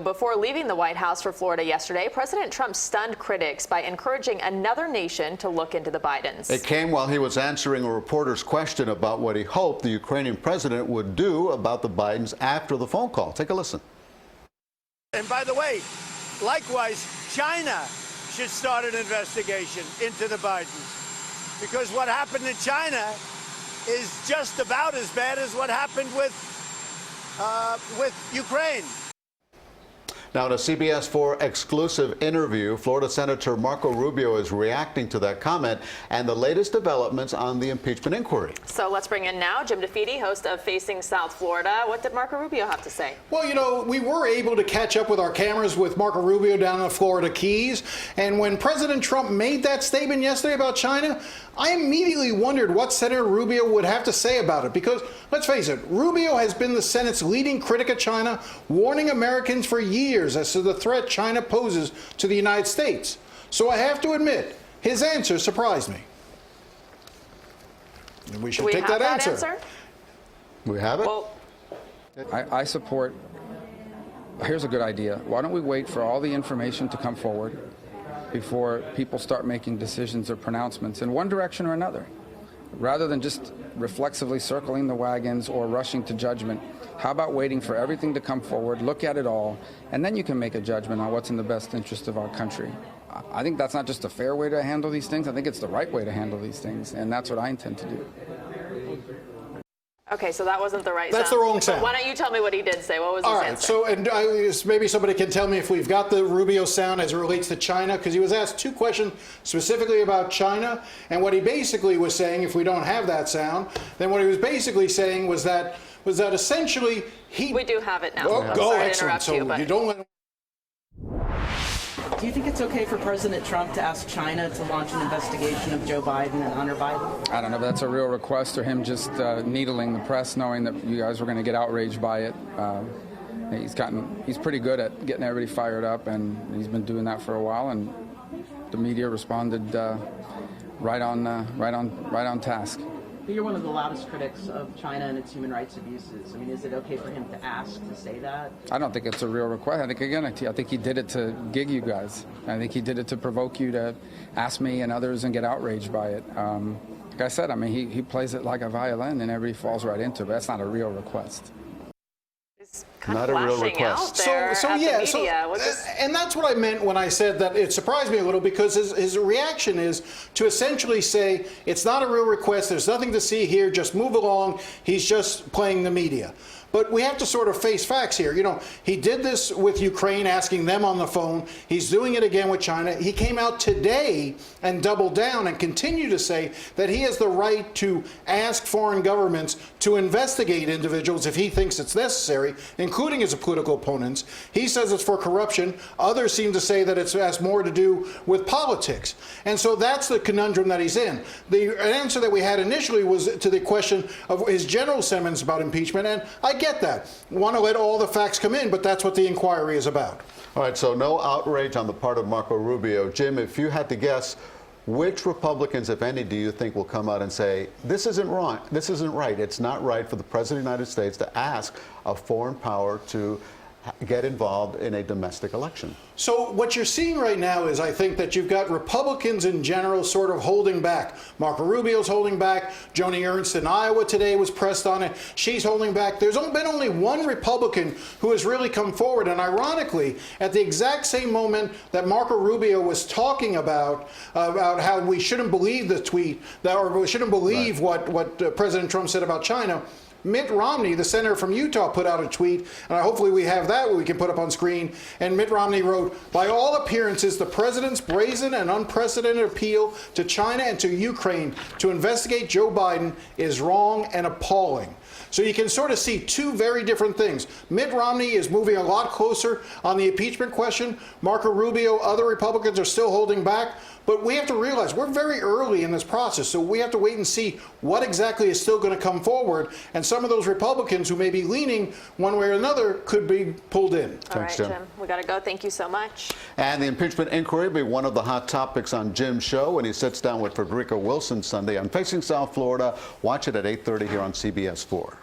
Before leaving the White House for Florida yesterday, President Trump stunned critics by encouraging another nation to look into the Bidens. It came while he was answering a reporter's question about what he hoped the Ukrainian president would do about the Bidens after the phone call. Take a listen. And by the way, likewise, China should start an investigation into the Bidens, because what happened in China is just about as bad as what happened with Ukraine. Now, in a CBS 4 exclusive interview, Florida Senator Marco Rubio is reacting to that comment and the latest developments on the impeachment inquiry. So let's bring in now Jim DeFede, host of Facing South Florida. What did Marco Rubio have to say? Well, you know, we were able to catch up with our cameras with Marco Rubio down in the Florida Keys. And when President Trump made that statement yesterday about China, I immediately wondered what Senator Rubio would have to say about it. Because, let's face it, Rubio has been the Senate's leading critic of China, warning Americans for years as to the threat China poses to the United States. So I have to admit, his answer surprised me. And we should take that answer. We have it? Well, I support, here's a good idea. Why don't we wait for all the information to come forward before people start making decisions or pronouncements in one direction or another? Rather than just reflexively circling the wagons or rushing to judgment, how about waiting for everything to come forward, look at it all, and then you can make a judgment on what's in the best interest of our country. I think that's not just a fair way to handle these things. I think it's the right way to handle these things, and that's what I intend to do. okay, so that wasn't the right That's sound. the wrong sound. But why don't you tell me what he did say? What was his answer? All right, so maybe somebody can tell me if we've got the Rubio sound as it relates to China, because he was asked two questions specifically about China, and what he basically was saying, if we don't have that sound, then what he was basically saying was that essentially he... We do have it now. Oh, I'm go, sorry to excellent. interrupt So you, but... you don't let him... Do you think it's okay for President Trump to ask China to launch an investigation of Joe Biden and Hunter Biden? I don't know if that's a real request or him just needling the press, knowing that you guys were going to get outraged by it. He's pretty good at getting everybody fired up, and he's been doing that for a while, and the media responded right on task. But you're one of the loudest critics of China and its human rights abuses. I mean, is it okay for him to ask to say that? I don't think it's a real request. I think he did it to gig you guys. I think he did it to provoke you to ask me and others and get outraged by it. Like I said, I mean, he plays it like a violin and everybody falls right into it, but that's not a real request. Not a real request. And that's what I meant when I said that it surprised me a little, because his reaction is to essentially say it's not a real request, there's nothing to see here, just move along, he's just playing the media. But we have to sort of face facts here. You know, he did this with Ukraine, asking them on the phone. He's doing it again with China. He came out today and doubled down and continued to say that he has the right to ask foreign governments to investigate individuals if he thinks it's necessary, including his political opponents. He says it's for corruption. Others seem to say that it has more to do with politics. And so that's the conundrum that he's in. The answer that we had initially was to the question of his general sentiments about impeachment, and I get that. Want to let all the facts come in, but that's what the inquiry is about. All right, so no outrage on the part of Marco Rubio. Jim, if you had to guess, which Republicans, if any, do you think will come out and say, this isn't wrong, this isn't right, it's not right for the President of the United States to ask a foreign power to get involved in a domestic election? So what you're seeing right now is, I think, that you've got Republicans in general sort of holding back. Marco Rubio's holding back. Joni Ernst in Iowa today was pressed on it. She's holding back. There's been only one Republican who has really come forward. And ironically, at the exact same moment that Marco Rubio was talking about how we shouldn't believe the tweet, or we shouldn't believe what President Trump said about China, Mitt Romney, the senator from Utah, put out a tweet, and hopefully we have that we can put up on screen. And Mitt Romney wrote, "By all appearances, the president's brazen and unprecedented appeal to China and to Ukraine to investigate Joe Biden is wrong and appalling." So you can sort of see two very different things. Mitt Romney is moving a lot closer on the impeachment question. Marco Rubio, other Republicans are still holding back. But we have to realize we're very early in this process, so we have to wait and see what exactly is still going to come forward. And some of those Republicans who may be leaning one way or another could be pulled in. Thanks, Jim. We got to go. Thank you so much. And the impeachment inquiry will be one of the hot topics on Jim's show when he sits down with Frederica Wilson Sunday on Facing South Florida. Watch it at 8:30 here on CBS 4.